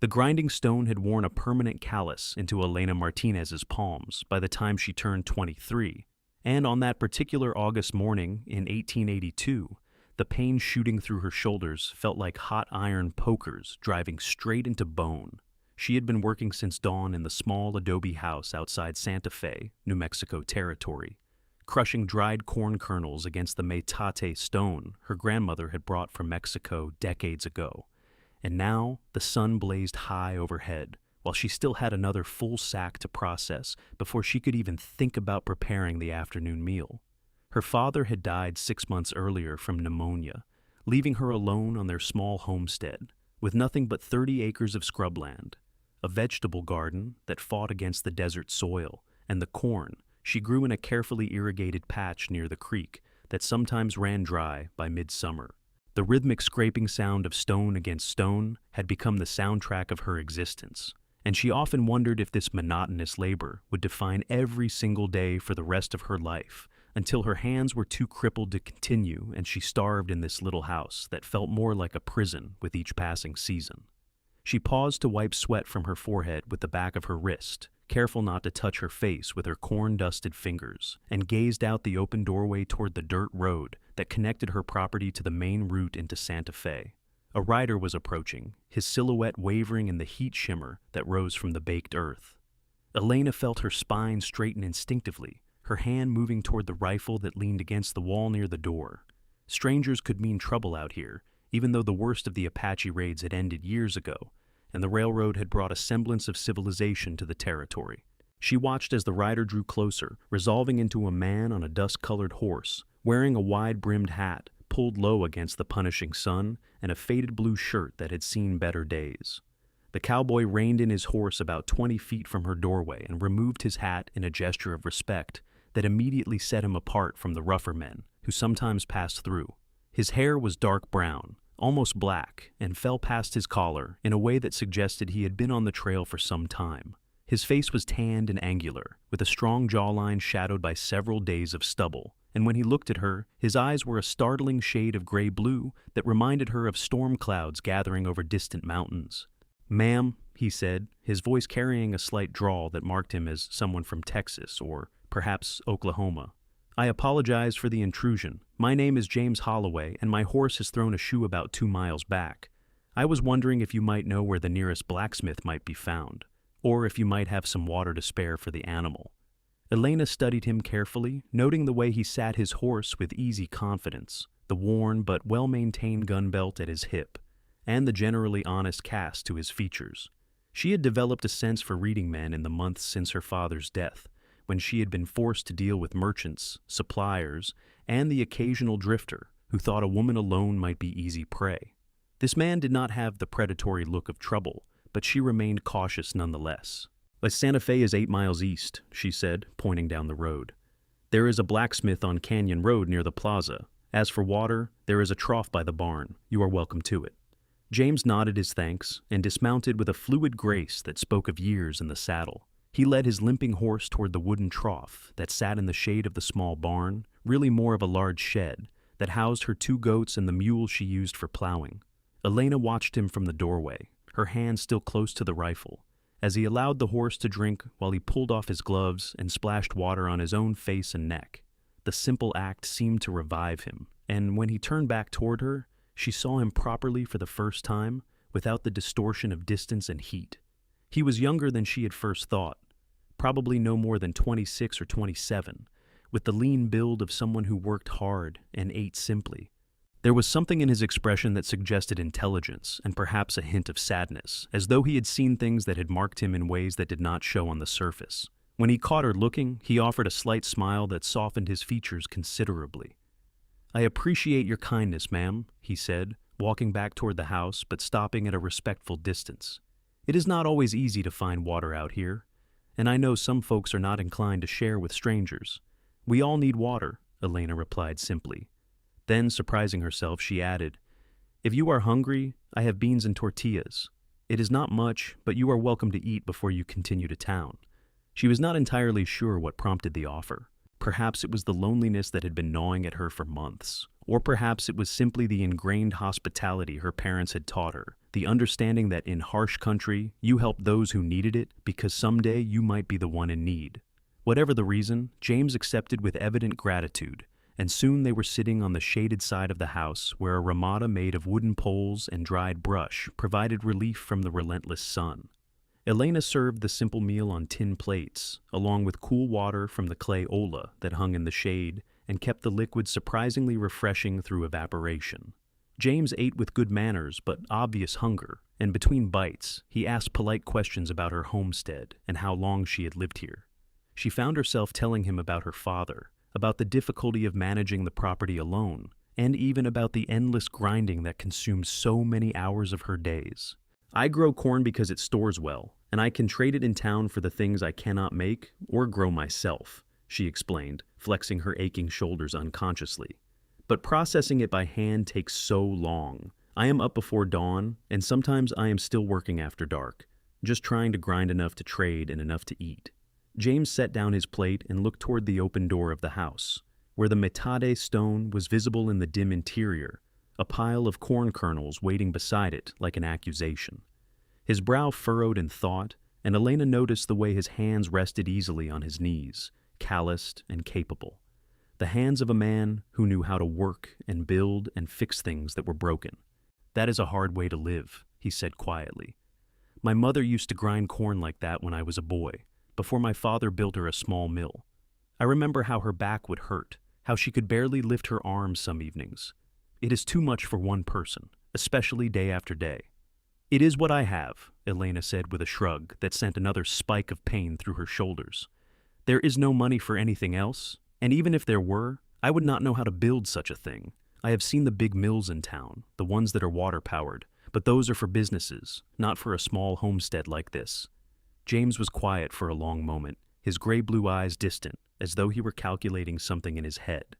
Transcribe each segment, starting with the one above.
The grinding stone had worn a permanent callus into Elena Martinez's palms by the time she turned 23, and on that particular August morning in 1882, the pain shooting through her shoulders felt like hot iron pokers driving straight into bone. She had been working since dawn in the small adobe house outside Santa Fe, New Mexico territory, crushing dried corn kernels against the metate stone her grandmother had brought from Mexico decades ago. And now the sun blazed high overhead, while she still had another full sack to process before she could even think about preparing the afternoon meal. Her father had died 6 months earlier from pneumonia, leaving her alone on their small homestead, with nothing but 30 acres of scrubland, a vegetable garden that fought against the desert soil, and the corn she grew in a carefully irrigated patch near the creek that sometimes ran dry by midsummer. The rhythmic scraping sound of stone against stone had become the soundtrack of her existence, and she often wondered if this monotonous labor would define every single day for the rest of her life, until her hands were too crippled to continue and she starved in this little house that felt more like a prison with each passing season. She paused to wipe sweat from her forehead with the back of her wrist, careful not to touch her face with her corn-dusted fingers, and gazed out the open doorway toward the dirt road that connected her property to the main route into Santa Fe. A rider was approaching, his silhouette wavering in the heat shimmer that rose from the baked earth. Elena felt her spine straighten instinctively, her hand moving toward the rifle that leaned against the wall near the door. Strangers could mean trouble out here, even though the worst of the Apache raids had ended years ago, and the railroad had brought a semblance of civilization to the territory. She watched as the rider drew closer, resolving into a man on a dust-colored horse, wearing a wide-brimmed hat, pulled low against the punishing sun, and a faded blue shirt that had seen better days. The cowboy reined in his horse about 20 feet from her doorway and removed his hat in a gesture of respect that immediately set him apart from the rougher men who sometimes passed through. His hair was dark brown, almost black, and fell past his collar in a way that suggested he had been on the trail for some time. His face was tanned and angular, with a strong jawline shadowed by several days of stubble, and when he looked at her, his eyes were a startling shade of gray-blue that reminded her of storm clouds gathering over distant mountains. "Ma'am," he said, his voice carrying a slight drawl that marked him as someone from Texas or perhaps Oklahoma. "I apologize for the intrusion. My name is James Holloway, and my horse has thrown a shoe about 2 miles back. I was wondering if you might know where the nearest blacksmith might be found, or if you might have some water to spare for the animal." Elena studied him carefully, noting the way he sat his horse with easy confidence, the worn but well-maintained gun belt at his hip, and the generally honest cast to his features. She had developed a sense for reading men in the months since her father's death, when she had been forced to deal with merchants, suppliers, and the occasional drifter who thought a woman alone might be easy prey. This man did not have the predatory look of trouble, but she remained cautious nonetheless. "Santa Fe is 8 miles east," she said, pointing down the road. "There is a blacksmith on Canyon Road near the plaza. As for water, there is a trough by the barn. You are welcome to it." James nodded his thanks and dismounted with a fluid grace that spoke of years in the saddle. He led his limping horse toward the wooden trough that sat in the shade of the small barn, really more of a large shed, that housed her 2 goats and the mule she used for plowing. Elena watched him from the doorway, her hand still close to the rifle, as he allowed the horse to drink while he pulled off his gloves and splashed water on his own face and neck. The simple act seemed to revive him, and when he turned back toward her, she saw him properly for the first time, without the distortion of distance and heat. He was younger than she had first thought, probably no more than 26 or 27, with the lean build of someone who worked hard and ate simply. There was something in his expression that suggested intelligence and perhaps a hint of sadness, as though he had seen things that had marked him in ways that did not show on the surface. When he caught her looking, he offered a slight smile that softened his features considerably. "I appreciate your kindness, ma'am," he said, walking back toward the house but stopping at a respectful distance. "It is not always easy to find water out here, and I know some folks are not inclined to share with strangers. We all need water," Elena replied simply. Then, surprising herself, she added, "If you are hungry, I have beans and tortillas. It is not much, but you are welcome to eat before you continue to town." She was not entirely sure what prompted the offer. Perhaps it was the loneliness that had been gnawing at her for months. Or perhaps it was simply the ingrained hospitality her parents had taught her, the understanding that in harsh country, you help those who needed it because someday you might be the one in need. Whatever the reason, James accepted with evident gratitude, and soon they were sitting on the shaded side of the house where a ramada made of wooden poles and dried brush provided relief from the relentless sun. Elena served the simple meal on tin plates, along with cool water from the clay olla that hung in the shade and kept the liquid surprisingly refreshing through evaporation. James ate with good manners but obvious hunger, and between bites, he asked polite questions about her homestead and how long she had lived here. She found herself telling him about her father, about the difficulty of managing the property alone, and even about the endless grinding that consumed so many hours of her days. I grow corn because it stores well, and I can trade it in town for the things I cannot make or grow myself, she explained, flexing her aching shoulders unconsciously. But processing it by hand takes so long. I am up before dawn, and sometimes I am still working after dark, just trying to grind enough to trade and enough to eat. James set down his plate and looked toward the open door of the house, where the metade stone was visible in the dim interior, a pile of corn kernels waiting beside it like an accusation. His brow furrowed in thought, and Elena noticed the way his hands rested easily on his knees, calloused and capable. The hands of a man who knew how to work and build and fix things that were broken. "That is a hard way to live," he said quietly. "My mother used to grind corn like that when I was a boy, before my father built her a small mill. I remember how her back would hurt, how she could barely lift her arms some evenings. It is too much for one person, especially day after day." "It is what I have," Elena said with a shrug that sent another spike of pain through her shoulders. "There is no money for anything else, and even if there were, I would not know how to build such a thing. I have seen the big mills in town, the ones that are water-powered, but those are for businesses, not for a small homestead like this." James was quiet for a long moment, his gray-blue eyes distant, as though he were calculating something in his head.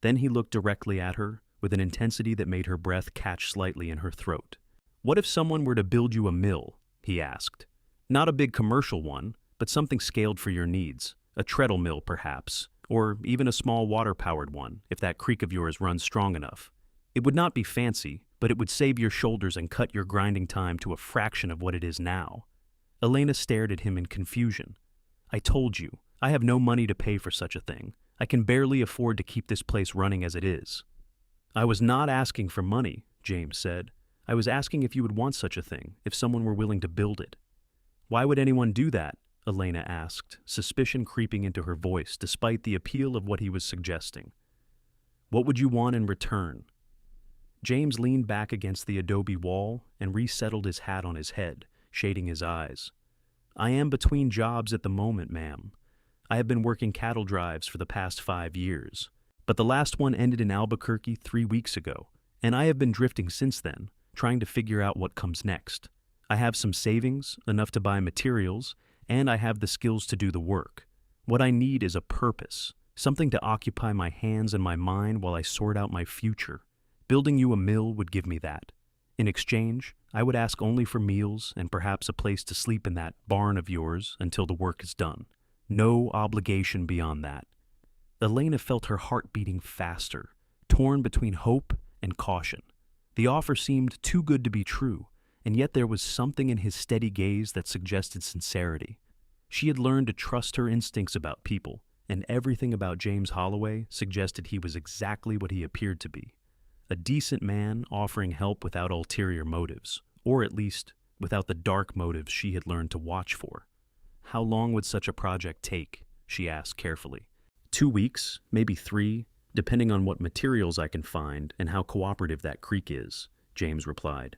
Then he looked directly at her, with an intensity that made her breath catch slightly in her throat. "What if someone were to build you a mill?" he asked. "Not a big commercial one, but something scaled for your needs. A treadle mill, perhaps, or even a small water-powered one, if that creek of yours runs strong enough. It would not be fancy, but it would save your shoulders and cut your grinding time to a fraction of what it is now." Elena stared at him in confusion. "I told you, I have no money to pay for such a thing. I can barely afford to keep this place running as it is." "I was not asking for money," James said. "I was asking if you would want such a thing, if someone were willing to build it." "Why would anyone do that?" Elena asked, suspicion creeping into her voice despite the appeal of what he was suggesting. "What would you want in return?" James leaned back against the adobe wall and resettled his hat on his head, shading his eyes. "I am between jobs at the moment, ma'am. I have been working cattle drives for the past 5 years, but the last one ended in Albuquerque 3 weeks ago, and I have been drifting since then, trying to figure out what comes next. I have some savings, enough to buy materials, and I have the skills to do the work. What I need is a purpose, something to occupy my hands and my mind while I sort out my future. Building you a mill would give me that. In exchange, I would ask only for meals and perhaps a place to sleep in that barn of yours until the work is done. No obligation beyond that." Elena felt her heart beating faster, torn between hope and caution. The offer seemed too good to be true, and yet there was something in his steady gaze that suggested sincerity. She had learned to trust her instincts about people, and everything about James Holloway suggested he was exactly what he appeared to be. A decent man offering help without ulterior motives, or at least without the dark motives she had learned to watch for. "How long would such a project take?" she asked carefully. 2 weeks, maybe 3, depending on what materials I can find and how cooperative that creek is," James replied.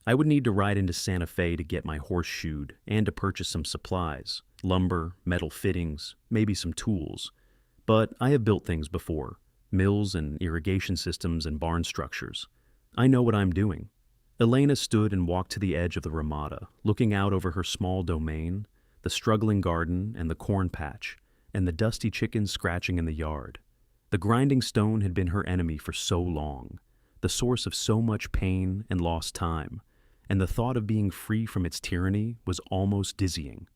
"I would need to ride into Santa Fe to get my horse shoed and to purchase some supplies, lumber, metal fittings, maybe some tools. But I have built things before, mills and irrigation systems and barn structures. I know what I'm doing." Elena stood and walked to the edge of the ramada, looking out over her small domain, the struggling garden and the corn patch, and the dusty chickens scratching in the yard. The grinding stone had been her enemy for so long, the source of so much pain and lost time, and the thought of being free from its tyranny was almost dizzying.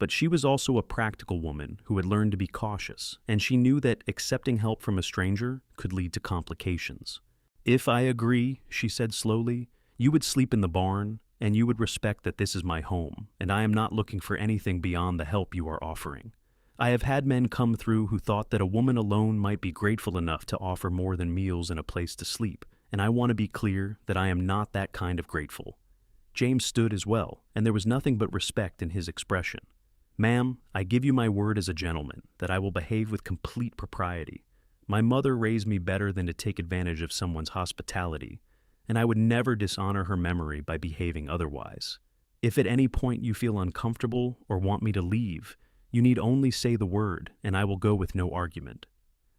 but she was also a practical woman who had learned to be cautious, and she knew that accepting help from a stranger could lead to complications. "If I agree," she said slowly, "you would sleep in the barn, and you would respect that this is my home, and I am not looking for anything beyond the help you are offering. I have had men come through who thought that a woman alone might be grateful enough to offer more than meals and a place to sleep, and I want to be clear that I am not that kind of grateful." James stood as well, and there was nothing but respect in his expression. "Ma'am, I give you my word as a gentleman that I will behave with complete propriety. My mother raised me better than to take advantage of someone's hospitality, and I would never dishonor her memory by behaving otherwise. If at any point you feel uncomfortable or want me to leave, you need only say the word, and I will go with no argument."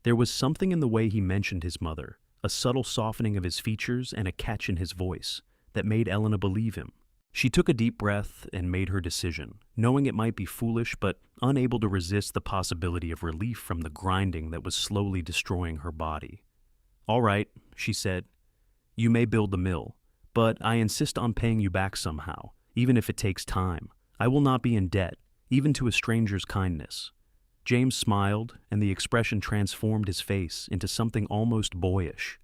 There was something in the way he mentioned his mother, a subtle softening of his features and a catch in his voice, that made Elena believe him. She took a deep breath and made her decision, knowing it might be foolish but unable to resist the possibility of relief from the grinding that was slowly destroying her body. "All right," she said, "you may build the mill, but I insist on paying you back somehow, even if it takes time. I will not be in debt, even to a stranger's kindness." James smiled, and the expression transformed his face into something almost boyish.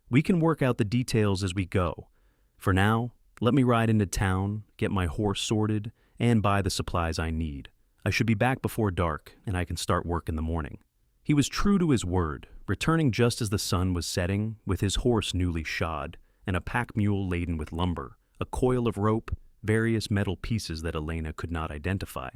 "We can work out the details as we go. For now, let me ride into town, get my horse sorted, and buy the supplies I need. I should be back before dark, and I can start work in the morning." He was true to his word, returning just as the sun was setting, with his horse newly shod, and a pack mule laden with lumber, a coil of rope, various metal pieces that Elena could not identify,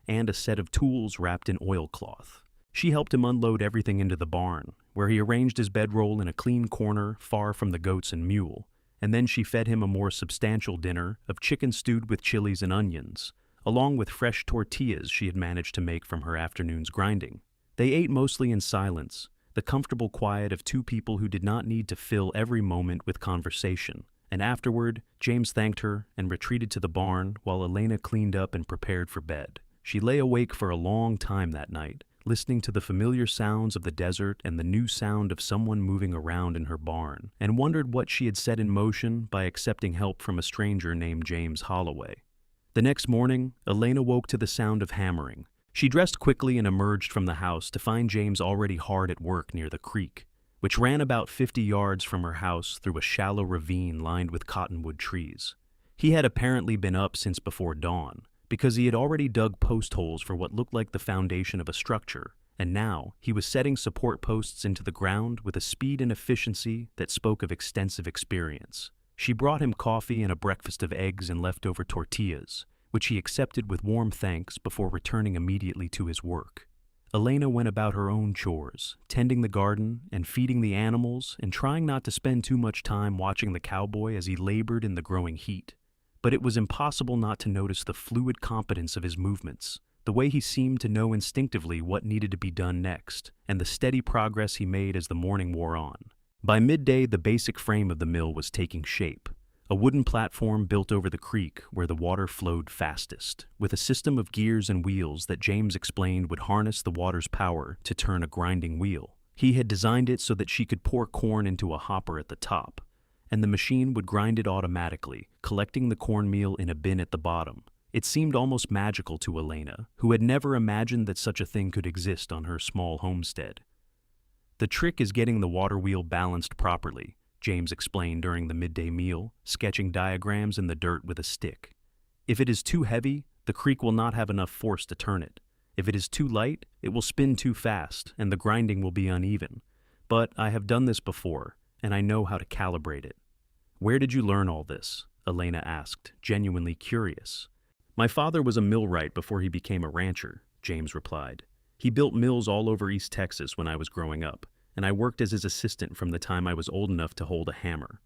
and a set of tools wrapped in oilcloth. She helped him unload everything into the barn, where he arranged his bedroll in a clean corner far from the goats and mule, and then she fed him a more substantial dinner of chicken stewed with chilies and onions, along with fresh tortillas she had managed to make from her afternoon's grinding. They ate mostly in silence, the comfortable quiet of two people who did not need to fill every moment with conversation, and afterward, James thanked her and retreated to the barn while Elena cleaned up and prepared for bed. She lay awake for a long time that night, listening to the familiar sounds of the desert and the new sound of someone moving around in her barn, and wondered what she had set in motion by accepting help from a stranger named James Holloway. The next morning, Elena woke to the sound of hammering. She dressed quickly and emerged from the house to find James already hard at work near the creek, which ran about 50 yards from her house through a shallow ravine lined with cottonwood trees. He had apparently been up since before dawn, because he had already dug post holes for what looked like the foundation of a structure, and now he was setting support posts into the ground with a speed and efficiency that spoke of extensive experience. She brought him coffee and a breakfast of eggs and leftover tortillas, which he accepted with warm thanks before returning immediately to his work. Elena went about her own chores, tending the garden and feeding the animals and trying not to spend too much time watching the cowboy as he labored in the growing heat. But it was impossible not to notice the fluid competence of his movements, the way he seemed to know instinctively what needed to be done next, and the steady progress he made as the morning wore on. By midday, the basic frame of the mill was taking shape, a wooden platform built over the creek where the water flowed fastest, with a system of gears and wheels that James explained would harness the water's power to turn a grinding wheel. He had designed it so that she could pour corn into a hopper at the top, and the machine would grind it automatically, collecting the cornmeal in a bin at the bottom. It seemed almost magical to Elena, who had never imagined that such a thing could exist on her small homestead. "The trick is getting the water wheel balanced properly," James explained during the midday meal, sketching diagrams in the dirt with a stick. "If it is too heavy, the creek will not have enough force to turn it. If it is too light, it will spin too fast, and the grinding will be uneven. But I have done this before, and I know how to calibrate it." "Where did you learn all this?" Elena asked, genuinely curious. "My father was a millwright before he became a rancher," James replied. "He built mills all over East Texas when I was growing up, and I worked as his assistant from the time I was old enough to hold a hammer.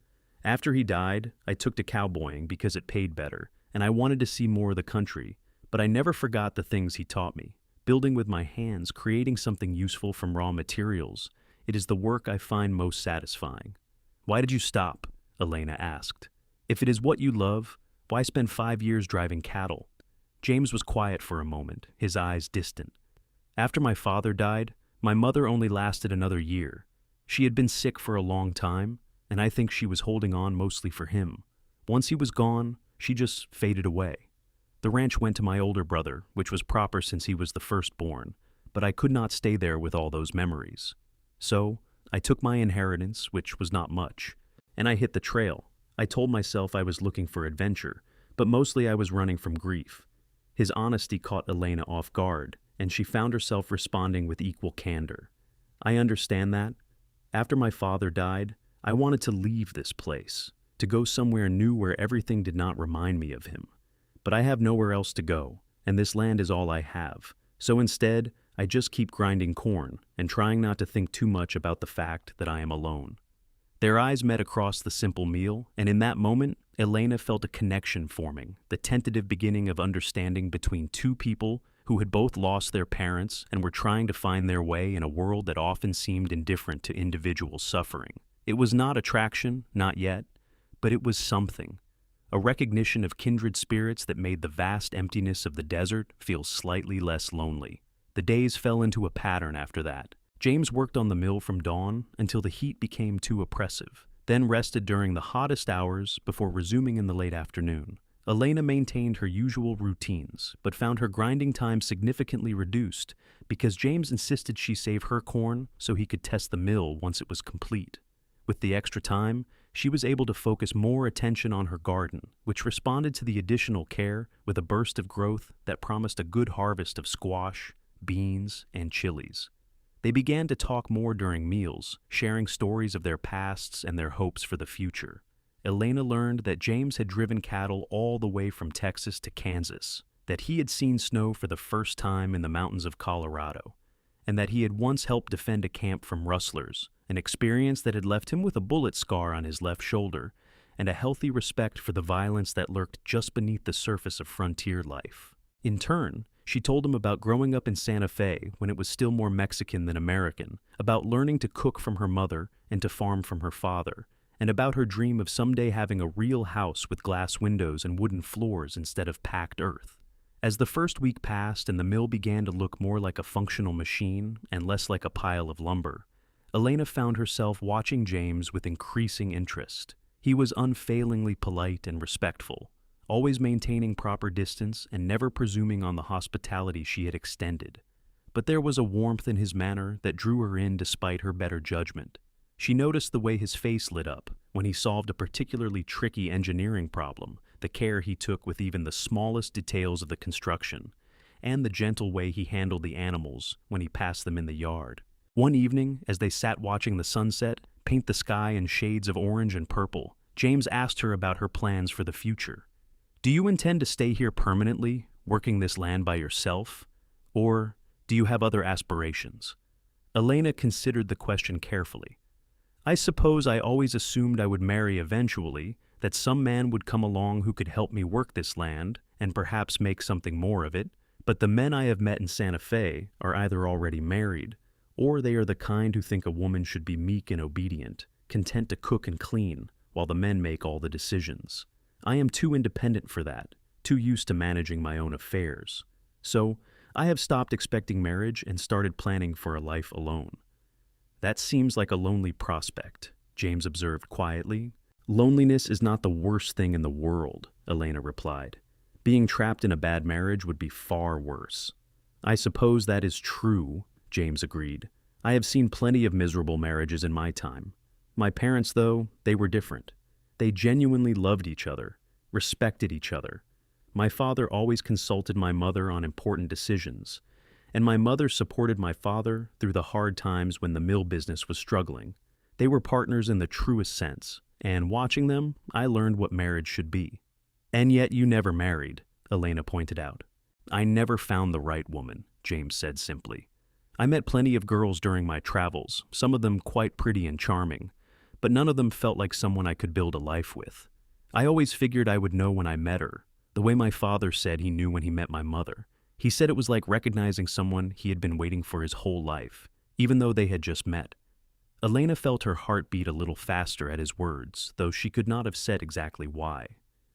After he died, I took to cowboying because it paid better, and I wanted to see more of the country, but I never forgot the things he taught me. Building with my hands, creating something useful from raw materials, it is the work I find most satisfying." "Why did you stop?" Elena asked. "If it is what you love, why spend 5 years driving cattle?" James was quiet for a moment, his eyes distant. "After my father died, my mother only lasted another year. She had been sick for a long time, and I think she was holding on mostly for him. Once he was gone, she just faded away." The ranch went to my older brother, which was proper since he was the firstborn, but I could not stay there with all those memories. So, I took my inheritance, which was not much, and I hit the trail. I told myself I was looking for adventure, but mostly I was running from grief. His honesty caught Elena off guard, and she found herself responding with equal candor. I understand that. After my father died, I wanted to leave this place, to go somewhere new where everything did not remind me of him. But I have nowhere else to go, and this land is all I have. So instead, I just keep grinding corn and trying not to think too much about the fact that I am alone. Their eyes met across the simple meal, and in that moment, Elena felt a connection forming, the tentative beginning of understanding between two people who had both lost their parents and were trying to find their way in a world that often seemed indifferent to individual suffering. It was not attraction, not yet, but it was something. A recognition of kindred spirits that made the vast emptiness of the desert feel slightly less lonely. The days fell into a pattern after that. James worked on the mill from dawn until the heat became too oppressive, then rested during the hottest hours before resuming in the late afternoon. Elena maintained her usual routines, but found her grinding time significantly reduced because James insisted she save her corn so he could test the mill once it was complete. With the extra time, she was able to focus more attention on her garden, which responded to the additional care with a burst of growth that promised a good harvest of squash, beans, and chilies. They began to talk more during meals, sharing stories of their pasts and their hopes for the future. Elena learned that James had driven cattle all the way from Texas to Kansas, that he had seen snow for the first time in the mountains of Colorado, and that he had once helped defend a camp from rustlers, an experience that had left him with a bullet scar on his left shoulder and a healthy respect for the violence that lurked just beneath the surface of frontier life. In turn, she told him about growing up in Santa Fe when it was still more Mexican than American, about learning to cook from her mother and to farm from her father, and about her dream of someday having a real house with glass windows and wooden floors instead of packed earth. As the first week passed and the mill began to look more like a functional machine and less like a pile of lumber, Elena found herself watching James with increasing interest. He was unfailingly polite and respectful, always maintaining proper distance and never presuming on the hospitality she had extended. But there was a warmth in his manner that drew her in despite her better judgment. She noticed the way his face lit up when he solved a particularly tricky engineering problem, the care he took with even the smallest details of the construction, and the gentle way he handled the animals when he passed them in the yard. One evening, as they sat watching the sunset paint the sky in shades of orange and purple, James asked her about her plans for the future. "Do you intend to stay here permanently, working this land by yourself? Or do you have other aspirations?" Elena considered the question carefully. "I suppose I always assumed I would marry eventually, that some man would come along who could help me work this land and perhaps make something more of it, but the men I have met in Santa Fe are either already married, or they are the kind who think a woman should be meek and obedient, content to cook and clean, while the men make all the decisions. I am too independent for that, too used to managing my own affairs. So, I have stopped expecting marriage and started planning for a life alone." "That seems like a lonely prospect," James observed quietly. "Loneliness is not the worst thing in the world," Elena replied. "Being trapped in a bad marriage would be far worse." "I suppose that is true," James agreed. "I have seen plenty of miserable marriages in my time. My parents, though, they were different. They genuinely loved each other, respected each other. My father always consulted my mother on important decisions, and my mother supported my father through the hard times when the mill business was struggling. They were partners in the truest sense, and watching them, I learned what marriage should be." "And yet you never married," Elena pointed out. "I never found the right woman," James said simply. "I met plenty of girls during my travels, some of them quite pretty and charming, but none of them felt like someone I could build a life with. I always figured I would know when I met her, the way my father said he knew when he met my mother. He said it was like recognizing someone he had been waiting for his whole life, even though they had just met." Elena felt her heart beat a little faster at his words, though she could not have said exactly why.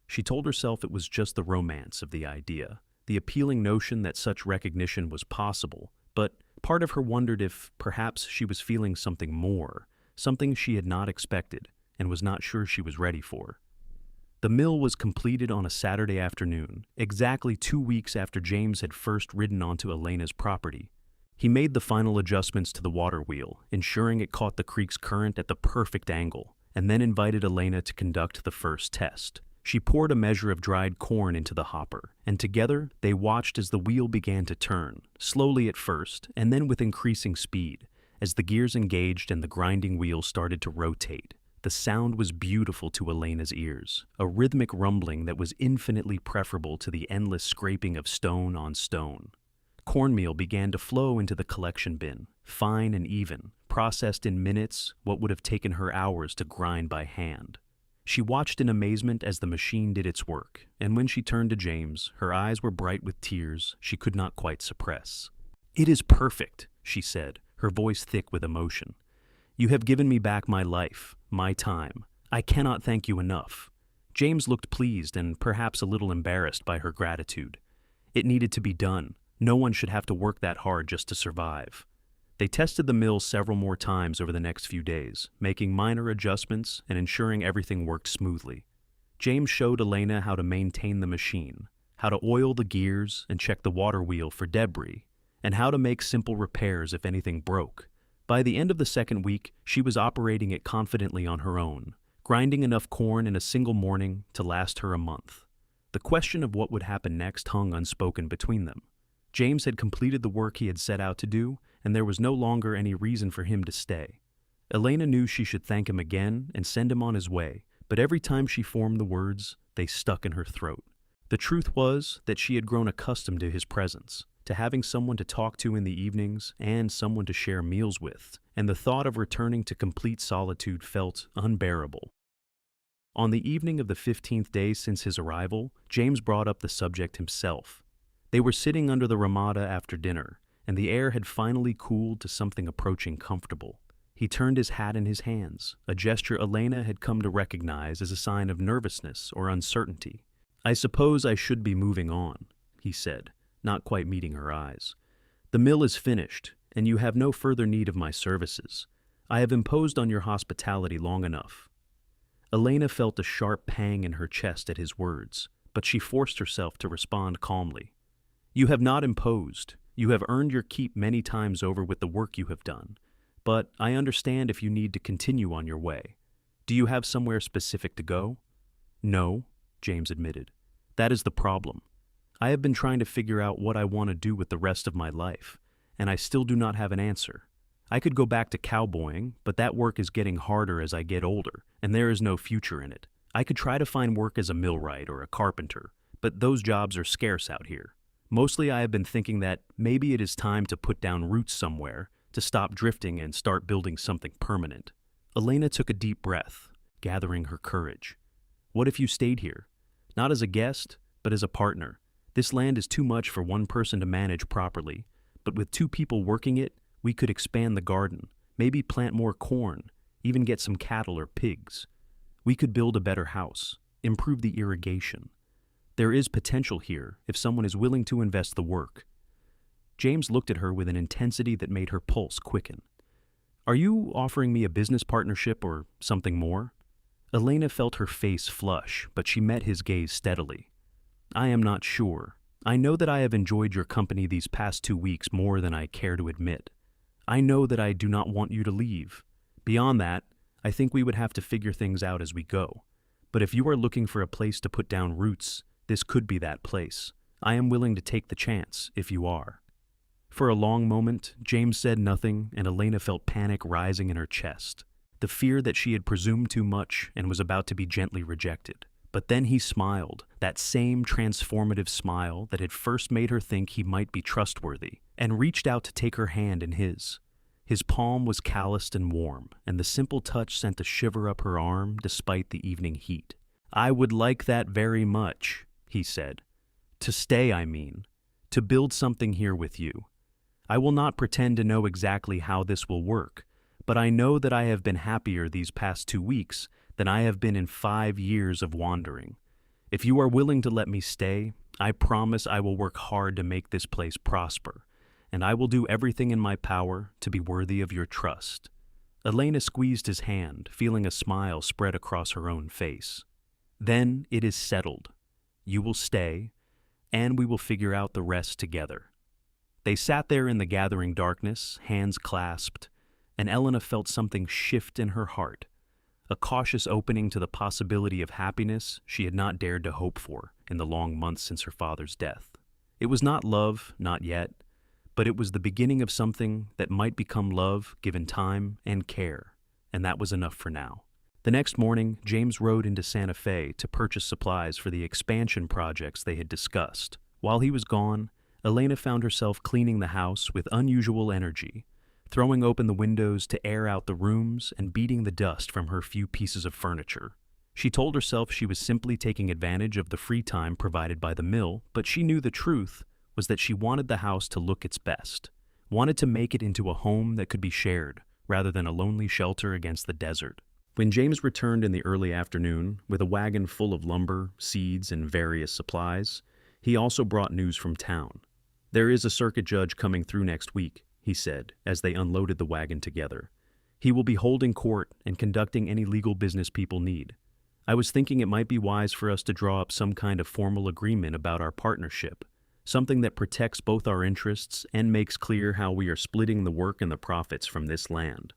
She told herself it was just the romance of the idea, the appealing notion that such recognition was possible, but part of her wondered if perhaps she was feeling something more, something she had not expected and was not sure she was ready for. The mill was completed on a Saturday afternoon, exactly 2 weeks after James had first ridden onto Elena's property. He made the final adjustments to the water wheel, ensuring it caught the creek's current at the perfect angle, and then invited Elena to conduct the first test. She poured a measure of dried corn into the hopper, and together they watched as the wheel began to turn, slowly at first, and then with increasing speed, as the gears engaged and the grinding wheel started to rotate. The sound was beautiful to Elena's ears, a rhythmic rumbling that was infinitely preferable to the endless scraping of stone on stone. Cornmeal began to flow into the collection bin, fine and even, processed in minutes what would have taken her hours to grind by hand. She watched in amazement as the machine did its work, and when she turned to James, her eyes were bright with tears she could not quite suppress. "It is perfect," she said, her voice thick with emotion. "You have given me back my life, my time. I cannot thank you enough." James looked pleased and perhaps a little embarrassed by her gratitude. It needed to be done. No one should have to work that hard just to survive. They tested the mill several more times over the next few days, making minor adjustments and ensuring everything worked smoothly. James showed Elena how to maintain the machine, how to oil the gears and check the water wheel for debris, and how to make simple repairs if anything broke. By the end of the second week, she was operating it confidently on her own, grinding enough corn in a single morning to last her a month. The question of what would happen next hung unspoken between them. James had completed the work he had set out to do, and there was no longer any reason for him to stay. Elena knew she should thank him again and send him on his way, but every time she formed the words, they stuck in her throat. The truth was that she had grown accustomed to his presence, to having someone to talk to in the evenings and someone to share meals with, and the thought of returning to complete solitude felt unbearable. On the evening of the 15th day since his arrival, James brought up the subject himself. They were sitting under the ramada after dinner, and the air had finally cooled to something approaching comfortable. He turned his hat in his hands, a gesture Elena had come to recognize as a sign of nervousness or uncertainty. "I suppose I should be moving on," he said, not quite meeting her eyes. "The mill is finished, and you have no further need of my services. I have imposed on your hospitality long enough." Elena felt a sharp pang in her chest at his words, but she forced herself to respond calmly. "You have not imposed. You have earned your keep many times over with the work you have done. But I understand if you need to continue on your way. Do you have somewhere specific to go?" "No," James admitted. "That is the problem. I have been trying to figure out what I want to do with the rest of my life, and I still do not have an answer. I could go back to cowboying, but that work is getting harder as I get older, and there is no future in it. I could try to find work as a millwright or a carpenter, but those jobs are scarce out here. Mostly I have been thinking that maybe it is time to put down roots somewhere, to stop drifting and start building something permanent." Elena took a deep breath, gathering her courage. "What if you stayed here? Not as a guest, but as a partner. This land is too much for one person to manage properly, but with 2 people working it, we could expand the garden, maybe plant more corn, even get some cattle or pigs. We could build a better house, improve the irrigation. There is potential here if someone is willing to invest the work." James looked at her with an intensity that made her pulse quicken. "Are you offering me a business partnership or something more?" Elena felt her face flush, but she met his gaze steadily. "I am not sure. I know that I have enjoyed your company these past 2 weeks more than I care to admit. I know that I do not want you to leave. Beyond that, I think we would have to figure things out as we go. But if you are looking for a place to put down roots, this could be that place. I am willing to take the chance, if you are." For a long moment, James said nothing, and Elena felt panic rising in her chest, the fear that she had presumed too much and was about to be gently rejected. But then he smiled, that same transformative smile that had first made her think he might be trustworthy, and reached out to take her hand in his. His palm was calloused and warm, and the simple touch sent a shiver up her arm despite the evening heat. "I would like that very much," he said. "To stay, I mean. To build something here with you. I will not pretend to know exactly how this will work, but I know that I have been happier these past 2 weeks than I have been in 5 years of wandering. If you are willing to let me stay, I promise I will work hard to make this place prosper, and I will do everything in my power to be worthy of your trust." Elena squeezed his hand, feeling a smile spread across her own face. Then it is settled. You will stay, and we will figure out the rest together." They sat there in the gathering darkness, hands clasped, and Elena felt something shift in her heart, a cautious opening to the possibility of happiness she had not dared to hope for in the long months since her father's death. It was not love, not yet, but it was the beginning of something that might become love given time and care, and that was enough for now. The next morning, James rode into Santa Fe to purchase supplies for the expansion projects they had discussed. While he was gone, Elena found herself cleaning the house with unusual energy, throwing open the windows to air out the rooms and beating the dust from her few pieces of furniture. She told herself she was simply taking advantage of the free time provided by the mill, but she knew the truth was that she wanted the house to look its best, wanted to make it into a home that could be shared, rather than a lonely shelter against the desert. When James returned in the early afternoon with a wagon full of lumber, seeds, and various supplies, he also brought news from town. "There is a circuit judge coming through next week," he said, as they unloaded the wagon together. "He will be holding court and conducting any legal business people need. I was thinking it might be wise for us to draw up some kind of formal agreement about our partnership, something that protects both our interests and makes clear how we are splitting the work and the profits from this land."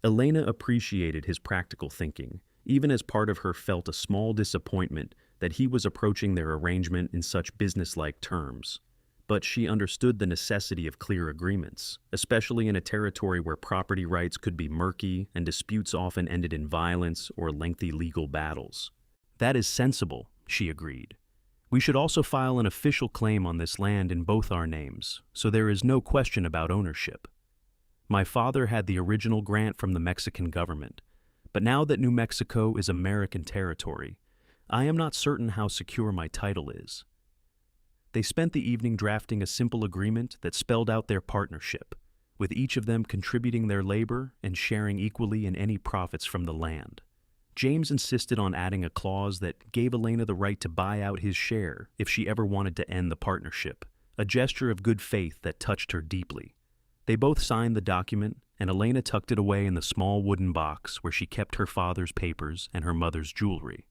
Elena appreciated his practical thinking, even as part of her felt a small disappointment that he was approaching their arrangement in such businesslike terms. But she understood the necessity of clear agreements, especially in a territory where property rights could be murky and disputes often ended in violence or lengthy legal battles. "That is sensible," she agreed. "We should also file an official claim on this land in both our names, so there is no question about ownership. My father had the original grant from the Mexican government, but now that New Mexico is American territory, I am not certain how secure my title is." They spent the evening drafting a simple agreement that spelled out their partnership, with each of them contributing their labor and sharing equally in any profits from the land. James insisted on adding a clause that gave Elena the right to buy out his share if she ever wanted to end the partnership, a gesture of good faith that touched her deeply. They both signed the document, and Elena tucked it away in the small wooden box where she kept her father's papers and her mother's jewelry.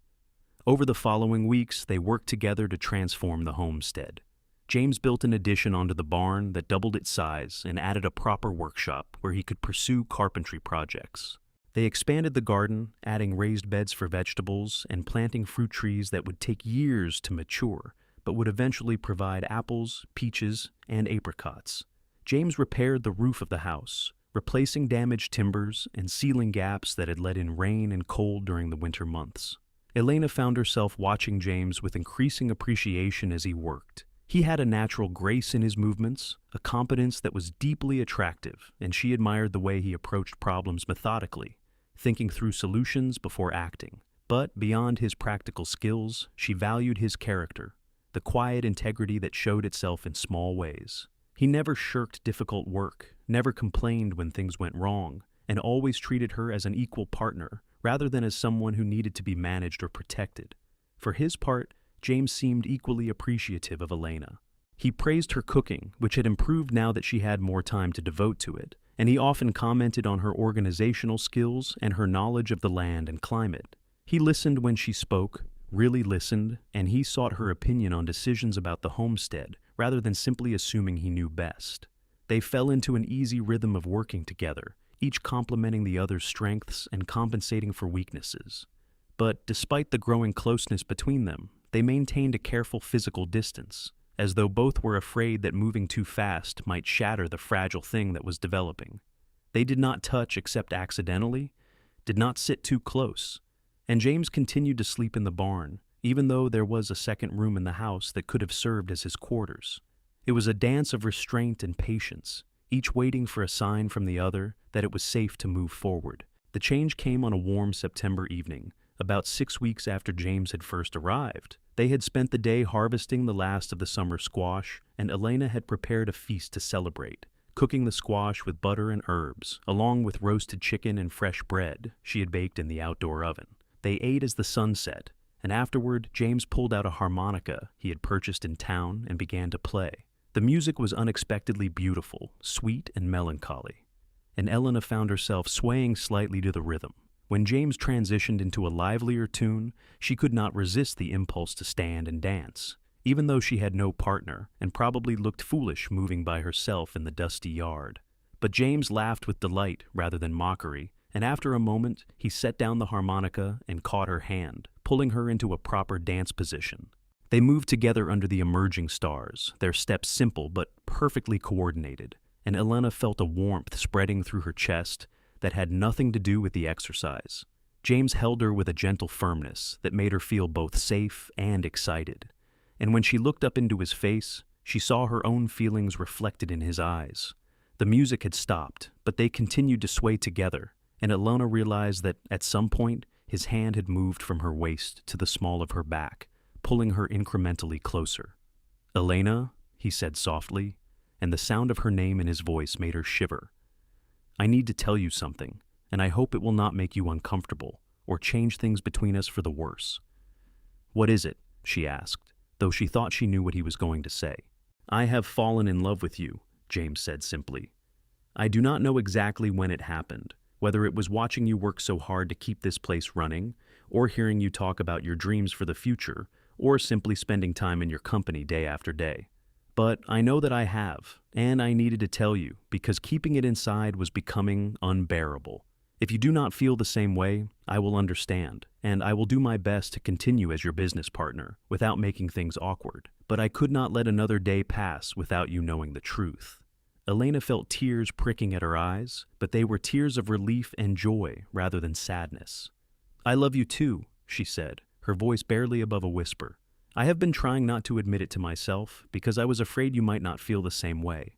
Over the following weeks, they worked together to transform the homestead. James built an addition onto the barn that doubled its size and added a proper workshop where he could pursue carpentry projects. They expanded the garden, adding raised beds for vegetables and planting fruit trees that would take years to mature, but would eventually provide apples, peaches, and apricots. James repaired the roof of the house, replacing damaged timbers and sealing gaps that had let in rain and cold during the winter months. Elena found herself watching James with increasing appreciation as he worked. He had a natural grace in his movements, a competence that was deeply attractive, and she admired the way he approached problems methodically, thinking through solutions before acting. But beyond his practical skills, she valued his character, the quiet integrity that showed itself in small ways. He never shirked difficult work, never complained when things went wrong, and always treated her as an equal partner, rather than as someone who needed to be managed or protected. For his part, James seemed equally appreciative of Elena. He praised her cooking, which had improved now that she had more time to devote to it, and he often commented on her organizational skills and her knowledge of the land and climate. He listened when she spoke, really listened, and he sought her opinion on decisions about the homestead, rather than simply assuming he knew best. They fell into an easy rhythm of working together, each complementing the other's strengths and compensating for weaknesses. But despite the growing closeness between them, they maintained a careful physical distance, as though both were afraid that moving too fast might shatter the fragile thing that was developing. They did not touch except accidentally, did not sit too close, and James continued to sleep in the barn, even though there was a second room in the house that could have served as his quarters. It was a dance of restraint and patience, each waiting for a sign from the other that it was safe to move forward. The change came on a warm September evening, about 6 weeks after James had first arrived. They had spent the day harvesting the last of the summer squash, and Elena had prepared a feast to celebrate, cooking the squash with butter and herbs, along with roasted chicken and fresh bread she had baked in the outdoor oven. They ate as the sun set, and afterward James pulled out a harmonica he had purchased in town and began to play. The music was unexpectedly beautiful, sweet and melancholy, and Elena found herself swaying slightly to the rhythm. When James transitioned into a livelier tune, she could not resist the impulse to stand and dance, even though she had no partner and probably looked foolish moving by herself in the dusty yard. But James laughed with delight rather than mockery, and after a moment he set down the harmonica and caught her hand, pulling her into a proper dance position. They moved together under the emerging stars, their steps simple but perfectly coordinated, and Elena felt a warmth spreading through her chest that had nothing to do with the exercise. James held her with a gentle firmness that made her feel both safe and excited. And when she looked up into his face, she saw her own feelings reflected in his eyes. The music had stopped, but they continued to sway together, and Elena realized that at some point his hand had moved from her waist to the small of her back, pulling her incrementally closer. "Elena," he said softly, and the sound of her name in his voice made her shiver. "I need to tell you something, and I hope it will not make you uncomfortable or change things between us for the worse." "What is it?" she asked, though she thought she knew what he was going to say. "I have fallen in love with you," James said simply. "I do not know exactly when it happened, whether it was watching you work so hard to keep this place running, or hearing you talk about your dreams for the future, or simply spending time in your company day after day. But I know that I have, and I needed to tell you because keeping it inside was becoming unbearable. If you do not feel the same way, I will understand, and I will do my best to continue as your business partner without making things awkward. But I could not let another day pass without you knowing the truth." Elena felt tears pricking at her eyes, but they were tears of relief and joy rather than sadness. "I love you too," she said, her voice barely above a whisper. "I have been trying not to admit it to myself because I was afraid you might not feel the same way,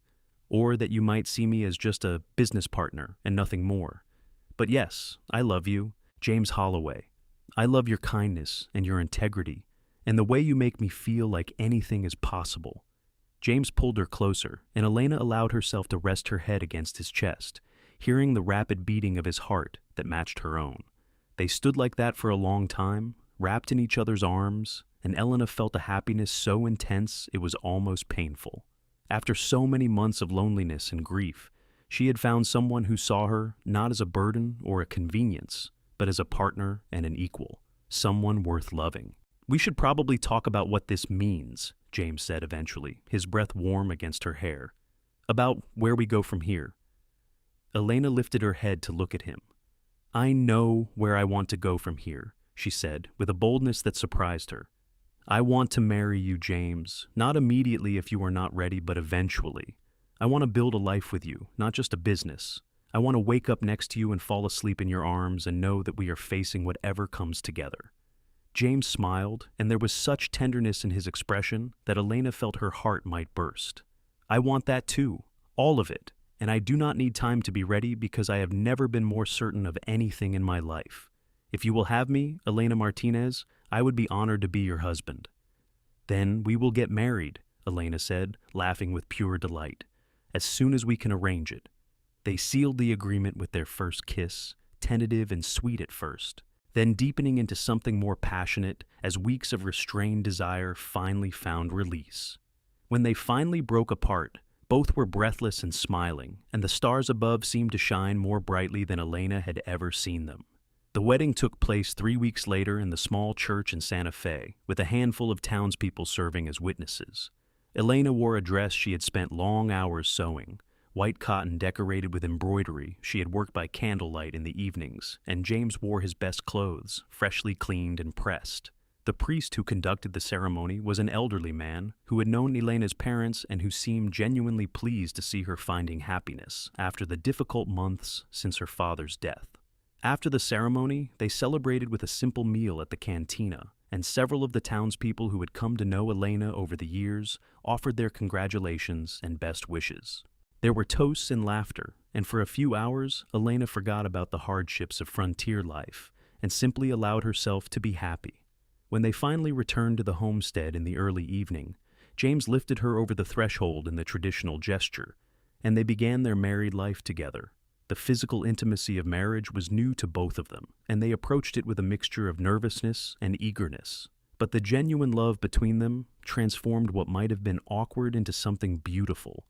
or that you might see me as just a business partner and nothing more. But yes, I love you, James Holloway. I love your kindness and your integrity, and the way you make me feel like anything is possible." James pulled her closer, and Elena allowed herself to rest her head against his chest, hearing the rapid beating of his heart that matched her own. They stood like that for a long time, wrapped in each other's arms, and Elena felt a happiness so intense it was almost painful. After so many months of loneliness and grief, she had found someone who saw her not as a burden or a convenience, but as a partner and an equal, someone worth loving. "We should probably talk about what this means," James said eventually, his breath warm against her hair. "About where we go from here." Elena lifted her head to look at him. "I know where I want to go from here," she said, with a boldness that surprised her. "I want to marry you, James, not immediately if you are not ready, but eventually. I want to build a life with you, not just a business. I want to wake up next to you and fall asleep in your arms and know that we are facing whatever comes together." James smiled, and there was such tenderness in his expression that Elena felt her heart might burst. "I want that too, all of it, and I do not need time to be ready because I have never been more certain of anything in my life. If you will have me, Elena Martinez, I would be honored to be your husband." "Then we will get married," Elena said, laughing with pure delight, "as soon as we can arrange it." They sealed the agreement with their first kiss, tentative and sweet at first, then deepening into something more passionate as weeks of restrained desire finally found release. When they finally broke apart, both were breathless and smiling, and the stars above seemed to shine more brightly than Elena had ever seen them. The wedding took place 3 weeks later in the small church in Santa Fe, with a handful of townspeople serving as witnesses. Elena wore a dress she had spent long hours sewing, white cotton decorated with embroidery she had worked by candlelight in the evenings, and James wore his best clothes, freshly cleaned and pressed. The priest who conducted the ceremony was an elderly man who had known Elena's parents and who seemed genuinely pleased to see her finding happiness after the difficult months since her father's death. After the ceremony, they celebrated with a simple meal at the cantina, and several of the townspeople who had come to know Elena over the years offered their congratulations and best wishes. There were toasts and laughter, and for a few hours, Elena forgot about the hardships of frontier life and simply allowed herself to be happy. When they finally returned to the homestead in the early evening, James lifted her over the threshold in the traditional gesture, and they began their married life together. The physical intimacy of marriage was new to both of them, and they approached it with a mixture of nervousness and eagerness. But the genuine love between them transformed what might have been awkward into something beautiful.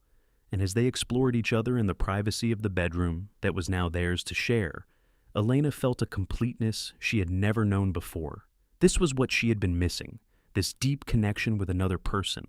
And as they explored each other in the privacy of the bedroom that was now theirs to share, Elena felt a completeness she had never known before. This was what she had been missing, this deep connection with another person,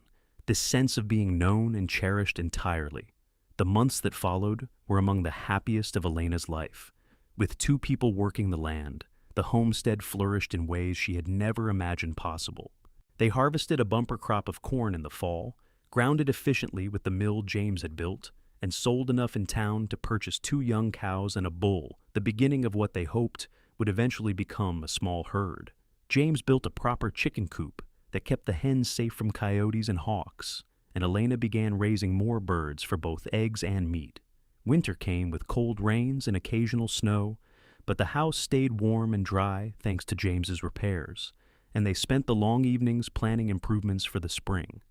this sense of being known and cherished entirely. The months that followed were among the happiest of Elena's life. With two people working the land, the homestead flourished in ways she had never imagined possible. They harvested a bumper crop of corn in the fall, ground it efficiently with the mill James had built, and sold enough in town to purchase 2 young cows and a bull, the beginning of what they hoped would eventually become a small herd. James built a proper chicken coop that kept the hens safe from coyotes and hawks, and Elena began raising more birds for both eggs and meat. Winter came with cold rains and occasional snow, but the house stayed warm and dry thanks to James's repairs, and they spent the long evenings planning improvements for the spring.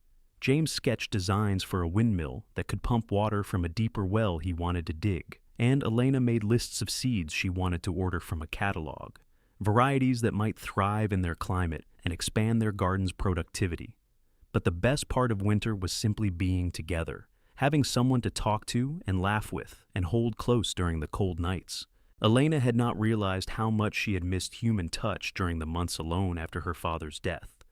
James sketched designs for a windmill that could pump water from a deeper well he wanted to dig, and Elena made lists of seeds she wanted to order from a catalog, varieties that might thrive in their climate and expand their garden's productivity. But the best part of winter was simply being together, having someone to talk to and laugh with and hold close during the cold nights. Elena had not realized how much she had missed human touch during the months alone after her father's death.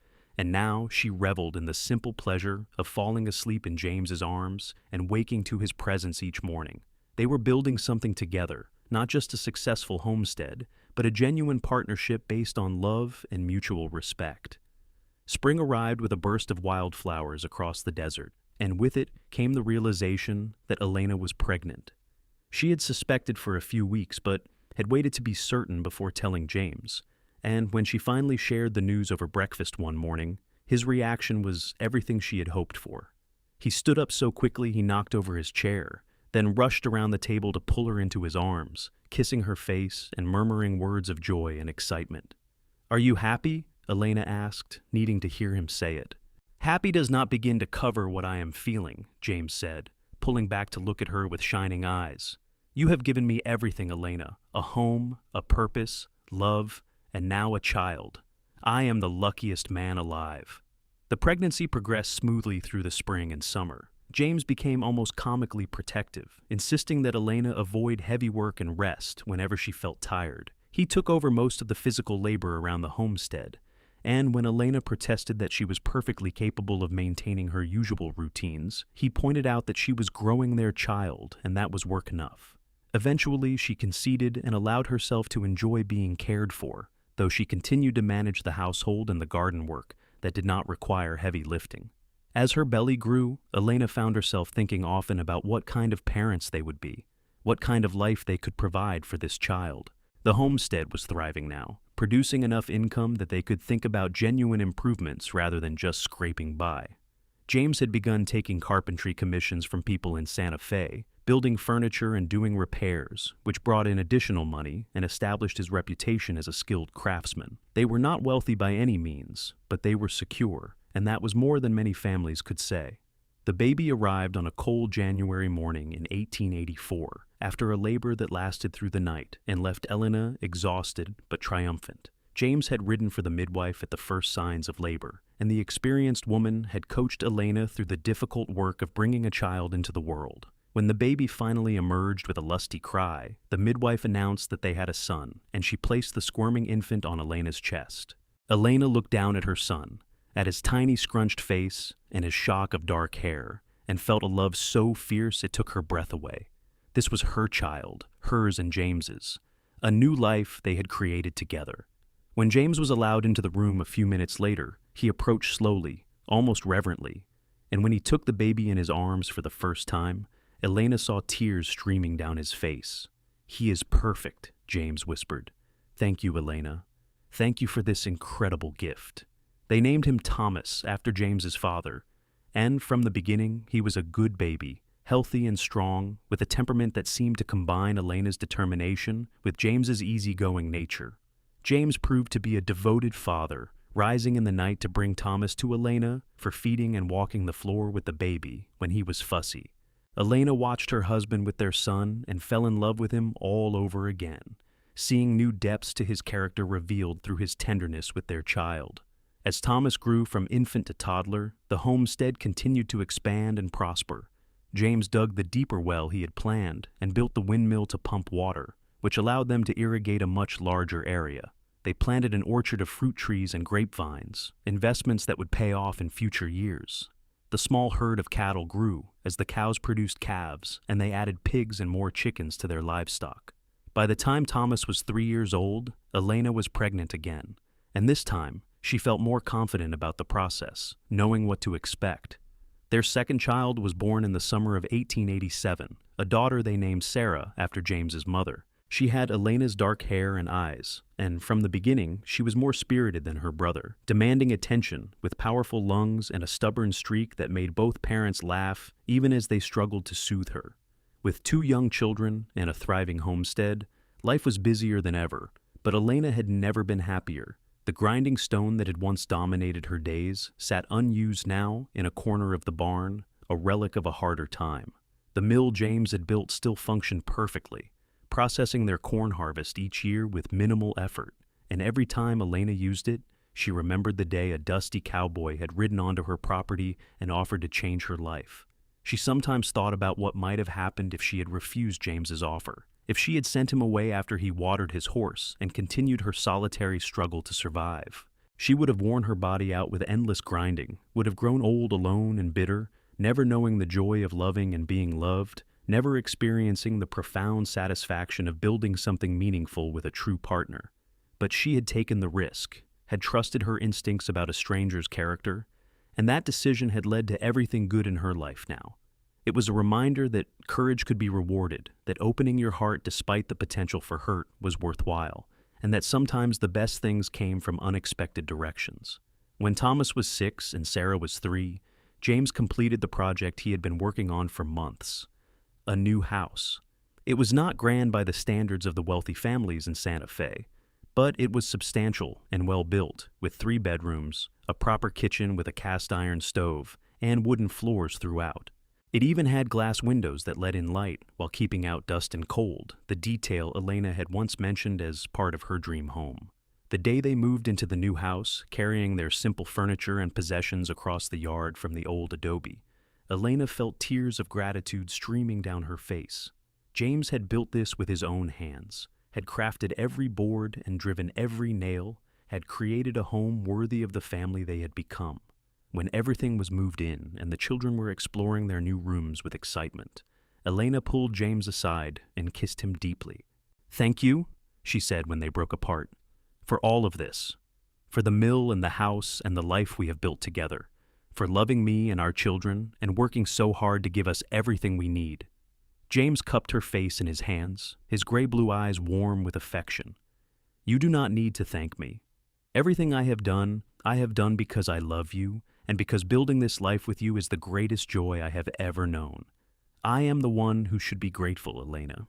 And now she reveled in the simple pleasure of falling asleep in James's arms and waking to his presence each morning. They were building something together, not just a successful homestead, but a genuine partnership based on love and mutual respect. Spring arrived with a burst of wildflowers across the desert, and with it came the realization that Elena was pregnant. She had suspected for a few weeks, but had waited to be certain before telling James. And when she finally shared the news over breakfast one morning, his reaction was everything she had hoped for. He stood up so quickly he knocked over his chair, then rushed around the table to pull her into his arms, kissing her face and murmuring words of joy and excitement. "Are you happy?" Elena asked, needing to hear him say it. "Happy does not begin to cover what I am feeling," James said, pulling back to look at her with shining eyes. "You have given me everything, Elena, a home, a purpose, love, and now a child. I am the luckiest man alive." The pregnancy progressed smoothly through the spring and summer. James became almost comically protective, insisting that Elena avoid heavy work and rest whenever she felt tired. He took over most of the physical labor around the homestead, and when Elena protested that she was perfectly capable of maintaining her usual routines, he pointed out that she was growing their child, and that was work enough. Eventually, she conceded and allowed herself to enjoy being cared for, though she continued to manage the household and the garden work that did not require heavy lifting. As her belly grew, Elena found herself thinking often about what kind of parents they would be, what kind of life they could provide for this child. The homestead was thriving now, producing enough income that they could think about genuine improvements rather than just scraping by. James had begun taking carpentry commissions from people in Santa Fe, building furniture and doing repairs, which brought in additional money and established his reputation as a skilled craftsman. They were not wealthy by any means, but they were secure, and that was more than many families could say. The baby arrived on a cold January morning in 1884, after a labor that lasted through the night and left Elena exhausted but triumphant. James had ridden for the midwife at the first signs of labor, and the experienced woman had coached Elena through the difficult work of bringing a child into the world. When the baby finally emerged with a lusty cry, the midwife announced that they had a son, and she placed the squirming infant on Elena's chest. Elena looked down at her son, at his tiny scrunched face and his shock of dark hair, and felt a love so fierce it took her breath away. This was her child, hers and James's, a new life they had created together. When James was allowed into the room a few minutes later, he approached slowly, almost reverently, and when he took the baby in his arms for the first time, Elena saw tears streaming down his face. "He is perfect," James whispered. "Thank you, Elena. Thank you for this incredible gift." They named him Thomas after James's father, and from the beginning he was a good baby, healthy and strong, with a temperament that seemed to combine Elena's determination with James's easygoing nature. James proved to be a devoted father, rising in the night to bring Thomas to Elena for feeding and walking the floor with the baby when he was fussy. Elena watched her husband with their son and fell in love with him all over again, seeing new depths to his character revealed through his tenderness with their child. As Thomas grew from infant to toddler, the homestead continued to expand and prosper. James dug the deeper well he had planned and built the windmill to pump water, which allowed them to irrigate a much larger area. They planted an orchard of fruit trees and grapevines, investments that would pay off in future years. The small herd of cattle grew as the cows produced calves and they added pigs and more chickens to their livestock. By the time Thomas was 3 years old, Elena was pregnant again, and this time she felt more confident about the process, knowing what to expect. Their second child was born in the summer of 1887, a daughter they named Sarah after James's mother. She had Elena's dark hair and eyes, and from the beginning, she was more spirited than her brother, demanding attention with powerful lungs and a stubborn streak that made both parents laugh even as they struggled to soothe her. With 2 young children and a thriving homestead, life was busier than ever, but Elena had never been happier. The grinding stone that had once dominated her days sat unused now in a corner of the barn, a relic of a harder time. The mill James had built still functioned perfectly, processing their corn harvest each year with minimal effort, and every time Elena used it, she remembered the day a dusty cowboy had ridden onto her property and offered to change her life. She sometimes thought about what might have happened if she had refused James's offer, if she had sent him away after he watered his horse and continued her solitary struggle to survive. She would have worn her body out with endless grinding, would have grown old alone and bitter, never knowing the joy of loving and being loved, never experiencing the profound satisfaction of building something meaningful with a true partner. But she had taken the risk, had trusted her instincts about a stranger's character, and that decision had led to everything good in her life now. It was a reminder that courage could be rewarded, that opening your heart despite the potential for hurt was worthwhile, and that sometimes the best things came from unexpected directions. When Thomas was 6 and Sarah was 3, James completed the project he had been working on for months: a new house. It was not grand by the standards of the wealthy families in Santa Fe, but it was substantial and well built, with 3 bedrooms, a proper kitchen with a cast iron stove, and wooden floors throughout. It even had glass windows that let in light while keeping out dust and cold, the detail Elena had once mentioned as part of her dream home. The day they moved into the new house, carrying their simple furniture and possessions across the yard from the old adobe, Elena felt tears of gratitude streaming down her face. James had built this with his own hands, had crafted every board and driven every nail, had created a home worthy of the family they had become. When everything was moved in and the children were exploring their new rooms with excitement, Elena pulled James aside and kissed him deeply. "Thank you," she said when they broke apart, "for all of this, for the mill and the house and the life we have built together, for loving me and our children and working so hard to give us everything we need." James cupped her face in his hands, his gray-blue eyes warm with affection. "You do not need to thank me. Everything I have done because I love you, and because building this life with you is the greatest joy I have ever known. I am the one who should be grateful, Elena.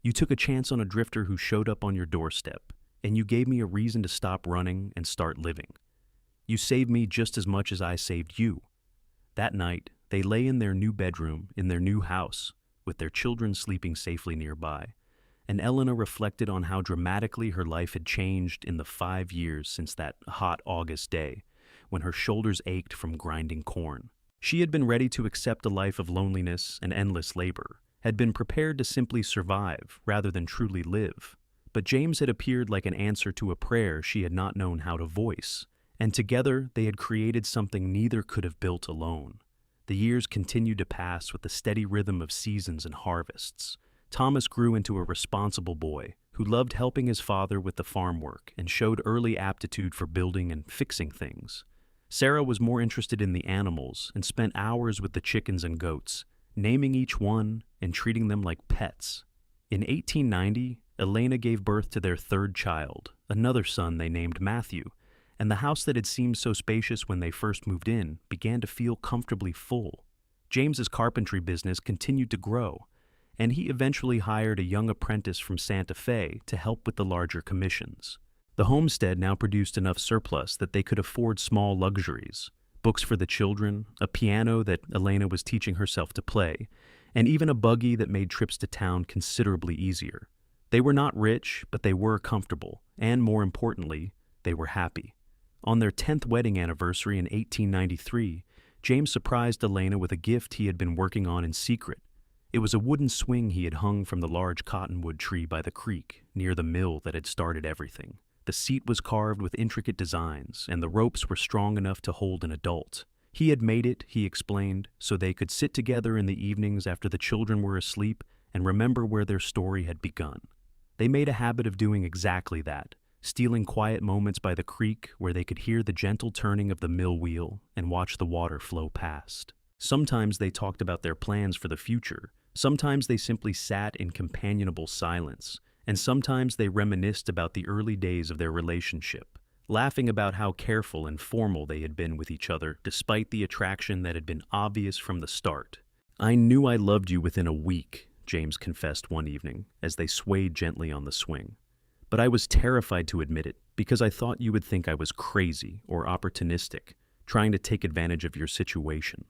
You took a chance on a drifter who showed up on your doorstep, and you gave me a reason to stop running and start living. You saved me just as much as I saved you." That night, they lay in their new bedroom in their new house, with their children sleeping safely nearby, and Elena reflected on how dramatically her life had changed in the 5 years since that hot August day, when her shoulders ached from grinding corn. She had been ready to accept a life of loneliness and endless labor, had been prepared to simply survive rather than truly live. But James had appeared like an answer to a prayer she had not known how to voice, and together they had created something neither could have built alone. The years continued to pass with the steady rhythm of seasons and harvests. Thomas grew into a responsible boy who loved helping his father with the farm work and showed early aptitude for building and fixing things. Sarah was more interested in the animals and spent hours with the chickens and goats, naming each one and treating them like pets. In 1890, Elena gave birth to their 3rd child, another son they named Matthew, and the house that had seemed so spacious when they first moved in began to feel comfortably full. James's carpentry business continued to grow, and he eventually hired a young apprentice from Santa Fe to help with the larger commissions. The homestead now produced enough surplus that they could afford small luxuries: books for the children, a piano that Elena was teaching herself to play, and even a buggy that made trips to town considerably easier. They were not rich, but they were comfortable, and more importantly, they were happy. On their 10th wedding anniversary in 1893, James surprised Elena with a gift he had been working on in secret. It was a wooden swing he had hung from the large cottonwood tree by the creek, near the mill that had started everything. The seat was carved with intricate designs, and the ropes were strong enough to hold an adult. He had made it, he explained, so they could sit together in the evenings after the children were asleep and remember where their story had begun. They made a habit of doing exactly that, stealing quiet moments by the creek where they could hear the gentle turning of the mill wheel and watch the water flow past. Sometimes they talked about their plans for the future. Sometimes they simply sat in companionable silence, and sometimes they reminisced about the early days of their relationship, laughing about how careful and formal they had been with each other despite the attraction that had been obvious from the start. "I knew I loved you within a week," James confessed one evening as they swayed gently on the swing. "But I was terrified to admit it because I thought you would think I was crazy or opportunistic, trying to take advantage of your situation.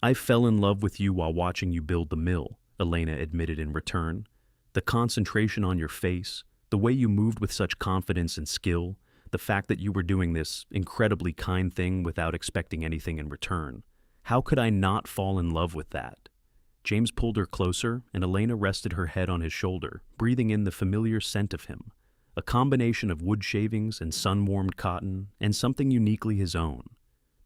I fell in love with you while watching you build the mill," Elena admitted in return. "The concentration on your face, the way you moved with such confidence and skill, the fact that you were doing this incredibly kind thing without expecting anything in return. How could I not fall in love with that?" James pulled her closer, and Elena rested her head on his shoulder, breathing in the familiar scent of him, a combination of wood shavings and sun-warmed cotton, and something uniquely his own.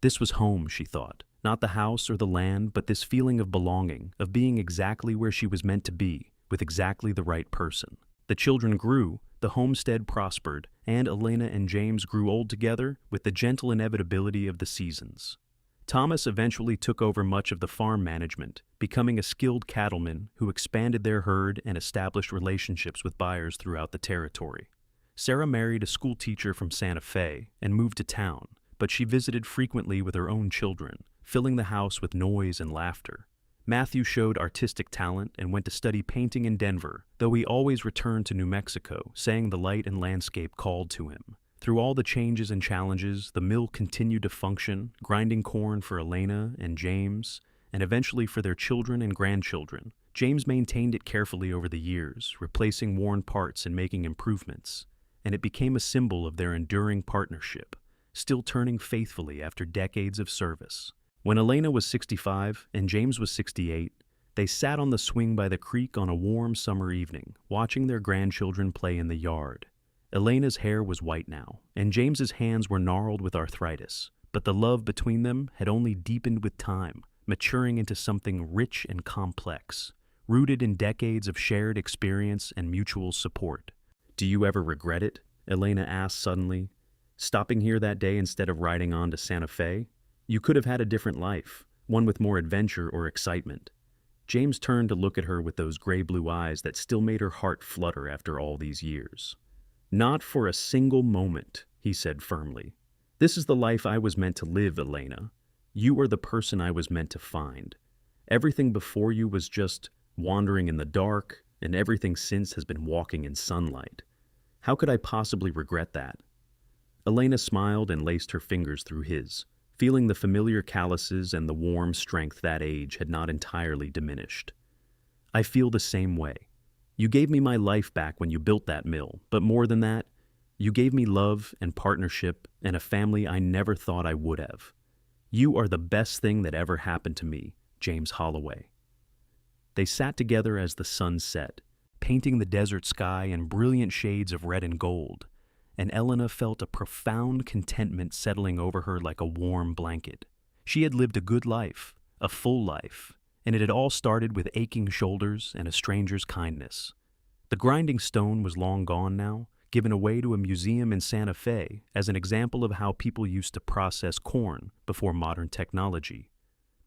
This was home, she thought. Not the house or the land, but this feeling of belonging, of being exactly where she was meant to be, with exactly the right person. The children grew, the homestead prospered, and Elena and James grew old together with the gentle inevitability of the seasons. Thomas eventually took over much of the farm management, becoming a skilled cattleman who expanded their herd and established relationships with buyers throughout the territory. Sarah married a school teacher from Santa Fe and moved to town, but she visited frequently with her own children, filling the house with noise and laughter. Matthew showed artistic talent and went to study painting in Denver, though he always returned to New Mexico, saying the light and landscape called to him. Through all the changes and challenges, the mill continued to function, grinding corn for Elena and James, and eventually for their children and grandchildren. James maintained it carefully over the years, replacing worn parts and making improvements, and it became a symbol of their enduring partnership, still turning faithfully after decades of service. When Elena was 65 and James was 68, they sat on the swing by the creek on a warm summer evening, watching their grandchildren play in the yard. Elena's hair was white now, and James's hands were gnarled with arthritis, but the love between them had only deepened with time, maturing into something rich and complex, rooted in decades of shared experience and mutual support. "Do you ever regret it?" Elena asked suddenly. "Stopping here that day instead of riding on to Santa Fe? You could have had a different life, one with more adventure or excitement." James turned to look at her with those gray-blue eyes that still made her heart flutter after all these years. "Not for a single moment," he said firmly. "This is the life I was meant to live, Elena. You are the person I was meant to find. Everything before you was just wandering in the dark, and everything since has been walking in sunlight. How could I possibly regret that?" Elena smiled and laced her fingers through his, feeling the familiar calluses and the warm strength that age had not entirely diminished. "I feel the same way. You gave me my life back when you built that mill, but more than that, you gave me love and partnership and a family I never thought I would have. You are the best thing that ever happened to me, James Holloway." They sat together as the sun set, painting the desert sky in brilliant shades of red and gold, and Elena felt a profound contentment settling over her like a warm blanket. She had lived a good life, a full life, and it had all started with aching shoulders and a stranger's kindness. The grinding stone was long gone now, given away to a museum in Santa Fe as an example of how people used to process corn before modern technology.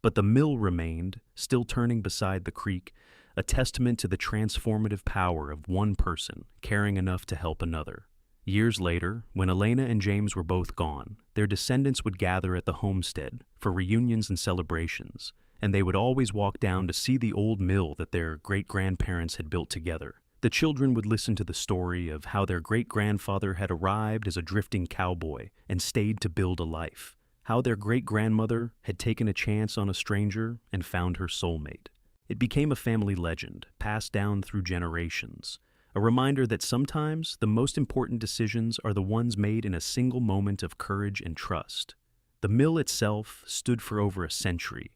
But the mill remained, still turning beside the creek, a testament to the transformative power of one person caring enough to help another. Years later, when Elena and James were both gone, their descendants would gather at the homestead for reunions and celebrations, and they would always walk down to see the old mill that their great-grandparents had built together. The children would listen to the story of how their great-grandfather had arrived as a drifting cowboy and stayed to build a life, how their great-grandmother had taken a chance on a stranger and found her soulmate. It became a family legend, passed down through generations, a reminder that sometimes the most important decisions are the ones made in a single moment of courage and trust. The mill itself stood for over a century,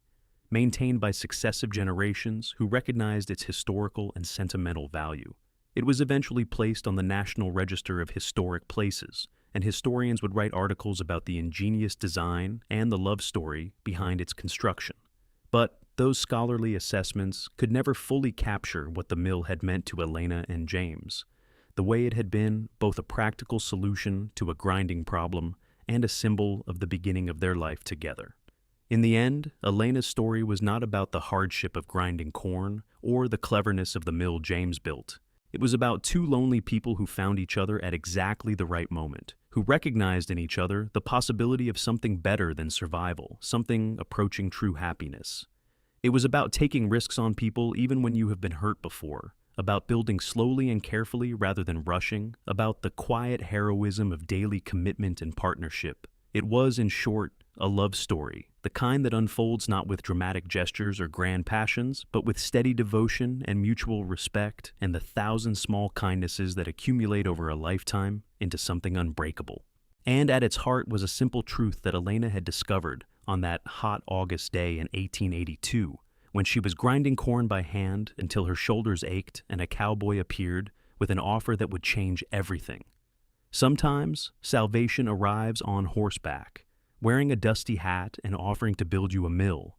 maintained by successive generations who recognized its historical and sentimental value. It was eventually placed on the National Register of Historic Places, and historians would write articles about the ingenious design and the love story behind its construction. But those scholarly assessments could never fully capture what the mill had meant to Elena and James, the way it had been both a practical solution to a grinding problem and a symbol of the beginning of their life together. In the end, Elena's story was not about the hardship of grinding corn or the cleverness of the mill James built. It was about two lonely people who found each other at exactly the right moment, who recognized in each other the possibility of something better than survival, something approaching true happiness. It was about taking risks on people even when you have been hurt before, about building slowly and carefully rather than rushing, about the quiet heroism of daily commitment and partnership. It was, in short, a love story, the kind that unfolds not with dramatic gestures or grand passions, but with steady devotion and mutual respect and the thousand small kindnesses that accumulate over a lifetime into something unbreakable. And at its heart was a simple truth that Elena had discovered on that hot August day in 1882, when she was grinding corn by hand until her shoulders ached and a cowboy appeared with an offer that would change everything. Sometimes salvation arrives on horseback, wearing a dusty hat and offering to build you a mill.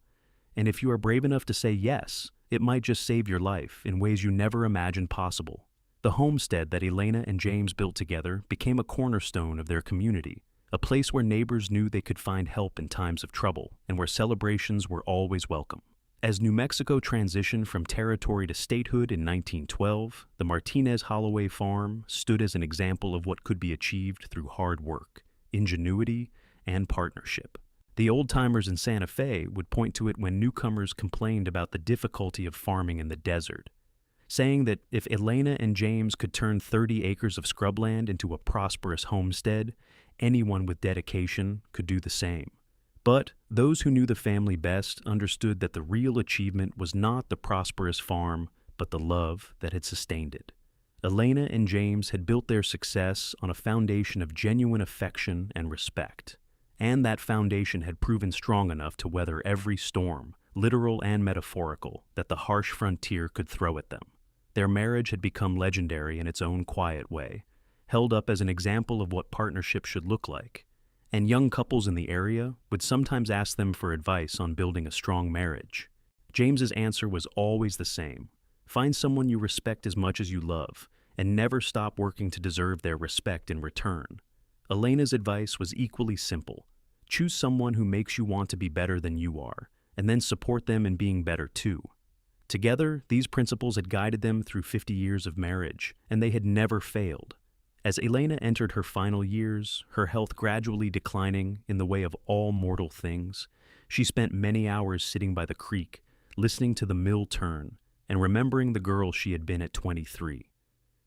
And if you are brave enough to say yes, it might just save your life in ways you never imagined possible. The homestead that Elena and James built together became a cornerstone of their community, a place where neighbors knew they could find help in times of trouble and where celebrations were always welcome. As New Mexico transitioned from territory to statehood in 1912, the Martinez Holloway farm stood as an example of what could be achieved through hard work, ingenuity, and partnership. The old-timers in Santa Fe would point to it when newcomers complained about the difficulty of farming in the desert, saying that if Elena and James could turn 30 acres of scrubland into a prosperous homestead, anyone with dedication could do the same. But those who knew the family best understood that the real achievement was not the prosperous farm, but the love that had sustained it. Elena and James had built their success on a foundation of genuine affection and respect, and that foundation had proven strong enough to weather every storm, literal and metaphorical, that the harsh frontier could throw at them. Their marriage had become legendary in its own quiet way, held up as an example of what partnership should look like. And young couples in the area would sometimes ask them for advice on building a strong marriage. James's answer was always the same: find someone you respect as much as you love, and never stop working to deserve their respect in return. Elena's advice was equally simple: choose someone who makes you want to be better than you are, and then support them in being better too. Together, these principles had guided them through 50 years of marriage, and they had never failed. As Elena entered her final years, her health gradually declining in the way of all mortal things, she spent many hours sitting by the creek, listening to the mill turn and remembering the girl she had been at 23.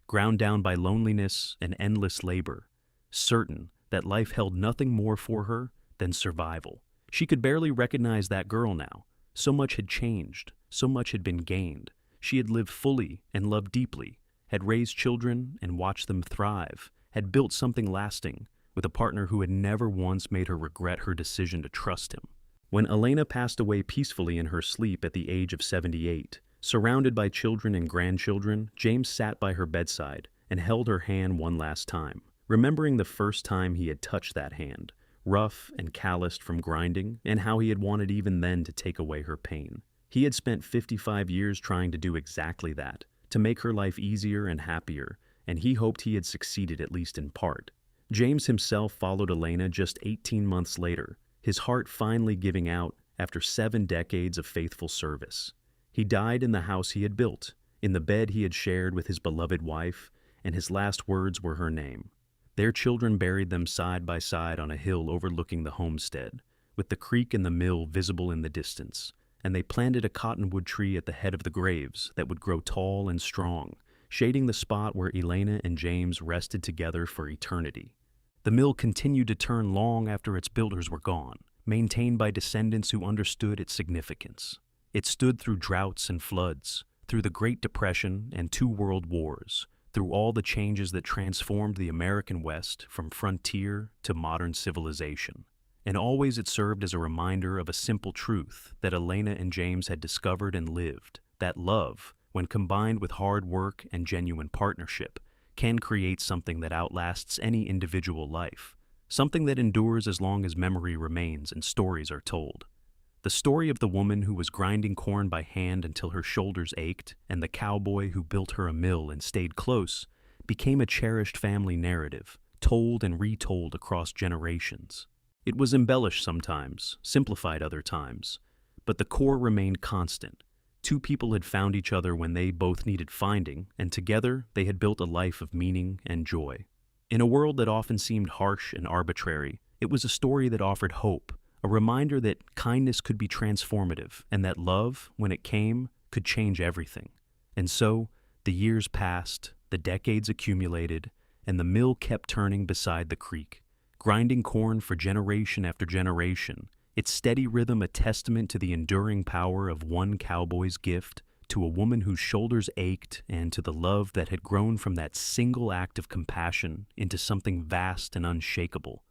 Ground down by loneliness and endless labor, certain that life held nothing more for her than survival. She could barely recognize that girl now. So much had changed, so much had been gained. She had lived fully and loved deeply, had raised children and watched them thrive, had built something lasting with a partner who had never once made her regret her decision to trust him. When Elena passed away peacefully in her sleep at the age of 78, surrounded by children and grandchildren, James sat by her bedside and held her hand one last time, remembering the first time he had touched that hand, rough and calloused from grinding, and how he had wanted even then to take away her pain. He had spent 55 years trying to do exactly that, to make her life easier and happier, and he hoped he had succeeded at least in part. James himself followed Elena just 18 months later, his heart finally giving out after 7 decades of faithful service. He died in the house he had built, in the bed he had shared with his beloved wife, and his last words were her name. Their children buried them side by side on a hill overlooking the homestead, with the creek and the mill visible in the distance, and they planted a cottonwood tree at the head of the graves that would grow tall and strong, shading the spot where Elena and James rested together for eternity. The mill continued to turn long after its builders were gone, maintained by descendants who understood its significance. It stood through droughts and floods, through the Great Depression and 2 world wars, through all the changes that transformed the American West from frontier to modern civilization. and always it served as a reminder of a simple truth that Elena and James had discovered and lived, that love, when combined with hard work and genuine partnership, can create something that outlasts any individual life, something that endures as long as memory remains and stories are told. The story of the woman who was grinding corn by hand until her shoulders ached, and the cowboy who built her a mill and stayed close, became a cherished family narrative, told and retold across generations. It was embellished sometimes, simplified other times, but the core remained constant. Two people had found each other when they both needed finding, and together they had built a life of meaning and joy. In a world that often seemed harsh and arbitrary, it was a story that offered hope, a reminder that kindness could be transformative, and that love, when it came, could change everything. And so, the years passed, the decades accumulated, and the mill kept turning beside the creek, grinding corn for generation after generation, its steady rhythm a testament to the enduring power of one cowboy's gift to a woman whose shoulders ached and to the love that had grown from that single act of compassion into something vast and unshakable,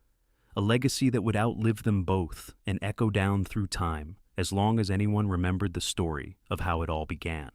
a legacy that would outlive them both and echo down through time as long as anyone remembered the story of how it all began.